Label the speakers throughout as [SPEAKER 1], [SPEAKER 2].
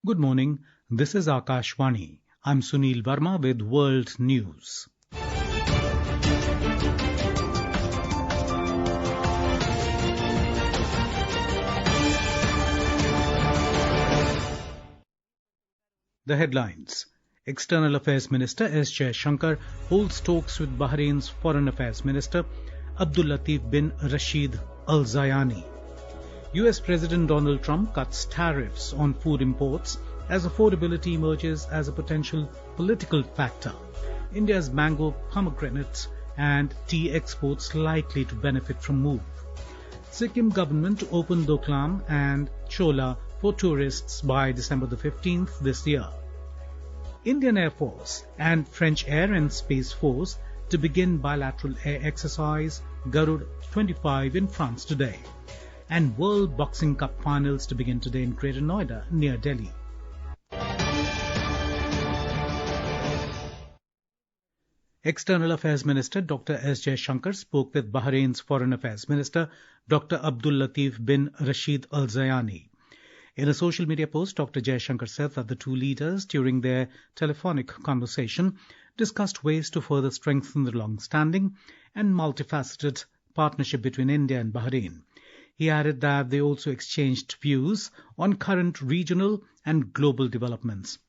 [SPEAKER 1] Good morning. This is Akashvani. I'm Sunil Verma with World News. The headlines. External Affairs Minister S. Jaishankar holds talks with Bahrain's Foreign Affairs Minister Abdul Latif bin Rashid Al Zayani. US President Donald Trump cuts tariffs on food imports as affordability emerges as a potential political factor. India's mango, pomegranates and tea exports likely to benefit from move. Sikkim government to open Doklam and Chola for tourists by December the 15th this year. Indian Air Force and French Air and Space Force to begin bilateral air exercise Garud 25 in France today. And World Boxing Cup finals to begin today in Greater Noida near Delhi. External Affairs Minister Dr. S. Jaishankar spoke with Bahrain's Foreign Affairs Minister Dr. Abdul Latif bin Rashid Al Zayani. In a social media post, Dr. Jaishankar said that the two leaders, during their telephonic conversation, discussed ways to further strengthen the long-standing and multifaceted partnership between India and Bahrain. He added that they also exchanged views on current regional and global developments.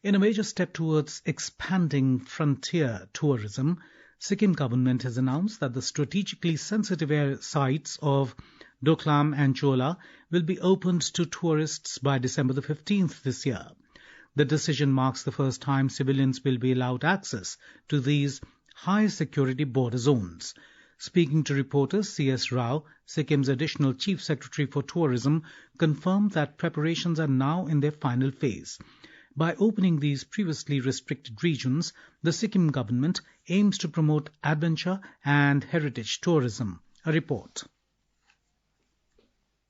[SPEAKER 1] In a major step towards expanding frontier tourism, Sikkim government has announced that the strategically sensitive air sites of Doklam and Chola will be opened to tourists by December the 15th this year. The decision marks the first time civilians will be allowed access to these high-security border zones. Speaking to reporters, C.S. Rao, Sikkim's additional Chief Secretary for Tourism, confirmed that preparations are now in their final phase. By opening these previously restricted regions, the Sikkim government aims to promote adventure and heritage tourism. A report.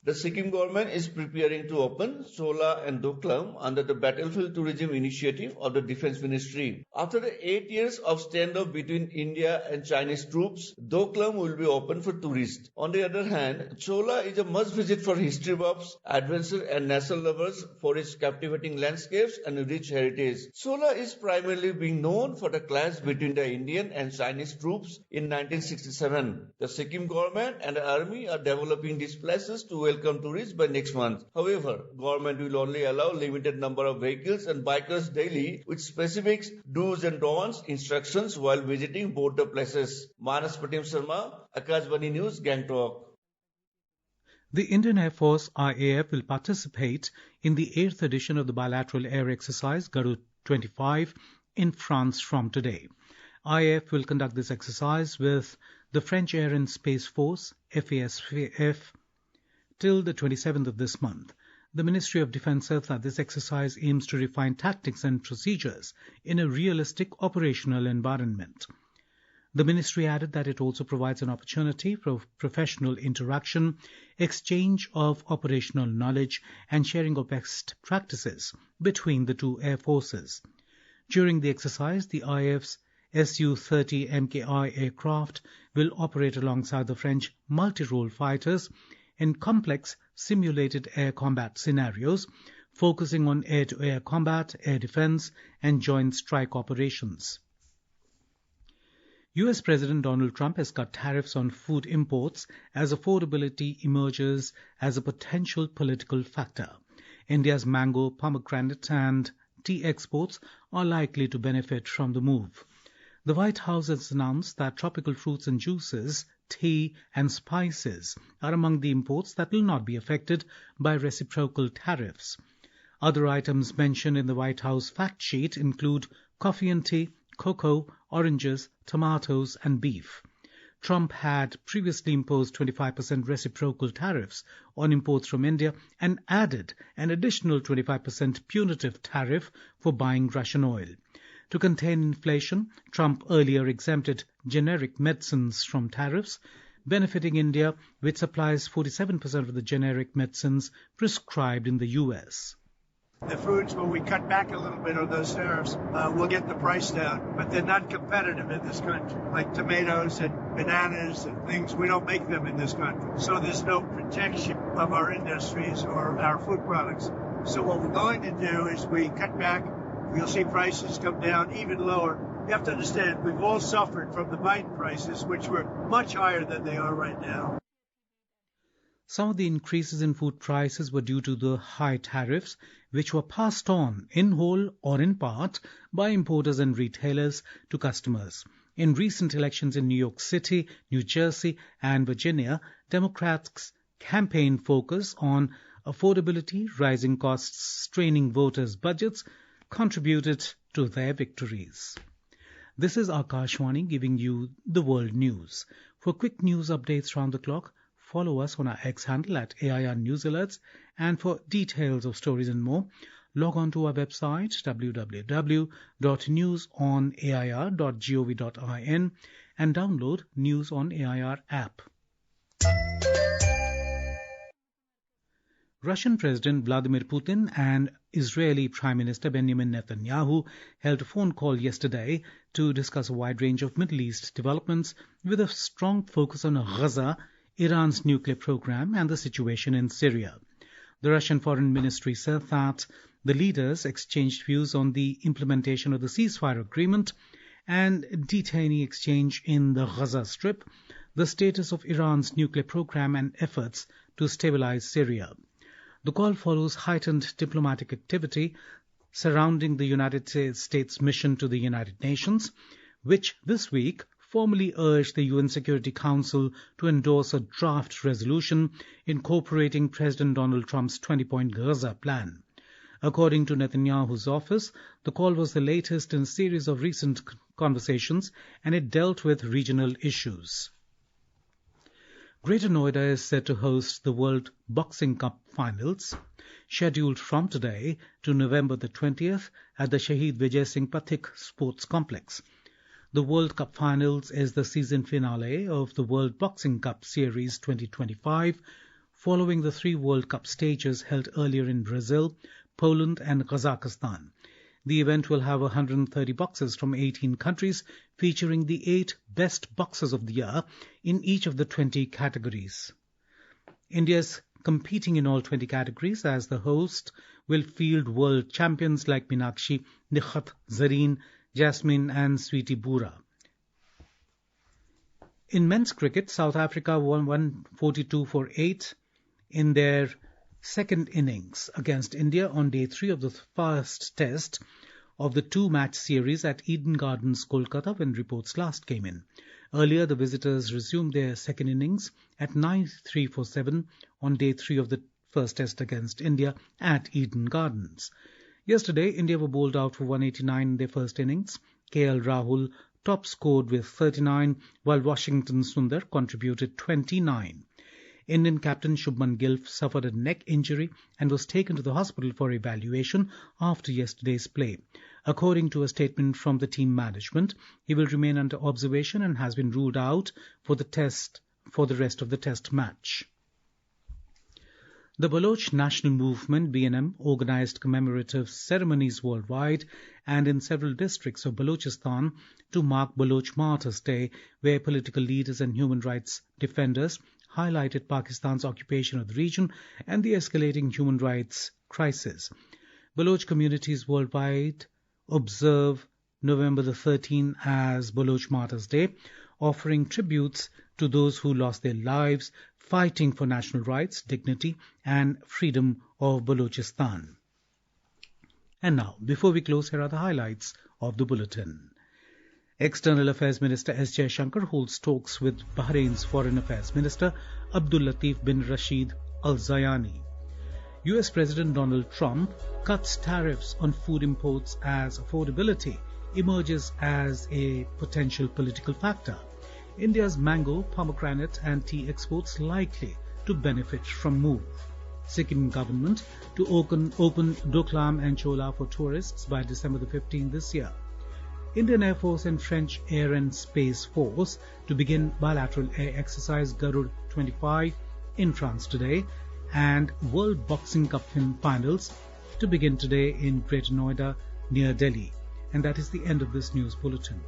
[SPEAKER 2] The Sikkim government is preparing to open Chola and Doklam under the Battlefield Tourism Initiative of the Defense Ministry. After the 8 years of standoff between India and Chinese troops, Doklam will be open for tourists. On the other hand, Chola is a must-visit for history buffs, adventure and nature lovers for its captivating landscapes and rich heritage. Chola is primarily being known for the clash between the Indian and Chinese troops in 1967. The Sikkim government and the army are developing these places to welcome tourists by next month. However, government will only allow limited number of vehicles and bikers daily with specific do's and don'ts instructions while visiting both the places. Manas Pratim Sharma, Akashvani News, Gangtok.
[SPEAKER 1] The Indian Air Force IAF will participate in the 8th edition of the bilateral air exercise Garud 25 in France from today. IAF will conduct this exercise with the French Air and Space Force, FASF, till the 27th of this month. The Ministry of Defence said that this exercise aims to refine tactics and procedures in a realistic operational environment. The ministry added that it also provides an opportunity for professional interaction, exchange of operational knowledge and sharing of best practices between the two air forces. During the exercise, the IAF's Su-30 MKI aircraft will operate alongside the French multi-role fighters in complex simulated air combat scenarios, focusing on air-to-air combat, air defense, and joint strike operations. US President Donald Trump has cut tariffs on food imports as affordability emerges as a potential political factor. India's mango, pomegranate, and tea exports are likely to benefit from the move. The White House has announced that tropical fruits and juices, tea and spices are among the imports that will not be affected by reciprocal tariffs. Other items mentioned in the White House fact sheet include coffee and tea, cocoa, oranges, tomatoes and beef. Trump had previously imposed 25% reciprocal tariffs on imports from India and added an additional 25% punitive tariff for buying Russian oil. To contain inflation, Trump earlier exempted generic medicines from tariffs, benefiting India, which supplies 47% of the generic medicines prescribed in the U.S.
[SPEAKER 3] The foods, when we cut back a little bit on those tariffs, we'll get the price down, but they're not competitive in this country. Like tomatoes and bananas and things, we don't make them in this country. So there's no protection of our industries or our food products. So what we're going to do is we cut back. You'll see prices come down even lower. You have to understand, we've all suffered from the Biden prices, which were much higher than they are right now.
[SPEAKER 1] Some of the increases in food prices were due to the high tariffs, which were passed on in whole or in part by importers and retailers to customers. In recent elections in New York City, New Jersey, and Virginia, Democrats' campaign focus on affordability, rising costs, straining voters' budgets contributed to their victories. This is Akashwani giving you the world news. For quick news updates round the clock, follow us on our X handle at AIR News Alerts, and for details of stories and more, log on to our website www.newsonair.gov.in and download News on AIR app. Russian President Vladimir Putin and Israeli Prime Minister Benjamin Netanyahu held a phone call yesterday to discuss a wide range of Middle East developments with a strong focus on Gaza, Iran's nuclear program, and the situation in Syria. The Russian Foreign Ministry said that the leaders exchanged views on the implementation of the ceasefire agreement and detainee exchange in the Gaza Strip, the status of Iran's nuclear program, and efforts to stabilize Syria. The call follows heightened diplomatic activity surrounding the United States mission to the United Nations, which this week formally urged the UN Security Council to endorse a draft resolution incorporating President Donald Trump's 20-point Gaza plan. According to Netanyahu's office, the call was the latest in a series of recent conversations, and it dealt with regional issues. Greater Noida is set to host the World Boxing Cup Finals, scheduled from today to November the 20th at the Shaheed Vijay Singh Pathik Sports Complex. The World Cup Finals is the season finale of the World Boxing Cup Series 2025, following the 3 World Cup stages held earlier in Brazil, Poland, and Kazakhstan. The event will have 130 boxers from 18 countries, featuring the 8 best boxers of the year in each of the 20 categories. India is competing in all 20 categories, as the host will field world champions like Meenakshi, Nikhat, Zareen, Jasmine, and Sweetie Bura. In men's cricket, South Africa won 142 for 8 in their second innings against India on day 3 of the first test of the 2-match series at Eden Gardens, Kolkata, when reports last came in. Earlier, the visitors resumed their second innings at 93 for 7 on day 3 of the first test against India at Eden Gardens. Yesterday, India were bowled out for 189 in their first innings. KL Rahul top scored with 39, while Washington Sundar contributed 29. Indian captain Shubman Gill suffered a neck injury and was taken to the hospital for evaluation after yesterday's play. According to a statement from the team management, he will remain under observation and has been ruled out for the rest of the test match. The Baloch National Movement, BNM, organized commemorative ceremonies worldwide and in several districts of Balochistan to mark Baloch Martyrs' Day, where political leaders and human rights defenders highlighted Pakistan's occupation of the region and the escalating human rights crisis. Baloch communities worldwide observe November the 13th as Baloch Martyrs' Day, offering tributes to those who lost their lives fighting for national rights, dignity, and freedom of Balochistan. And now, before we close, here are the highlights of the bulletin. External Affairs Minister S. Jaishankar holds talks with Bahrain's Foreign Affairs Minister Abdul Latif bin Rashid Al Zayani. US President Donald Trump cuts tariffs on food imports as affordability emerges as a potential political factor. India's mango, pomegranate and tea exports likely to benefit from move. Sikkim government to open Doklam and Chola for tourists by December the 15th this year. Indian Air Force and French Air and Space Force to begin bilateral air exercise Garud 25 in France today, and World Boxing Cup finals to begin today in Greater Noida near Delhi. And that is the end of this news bulletin.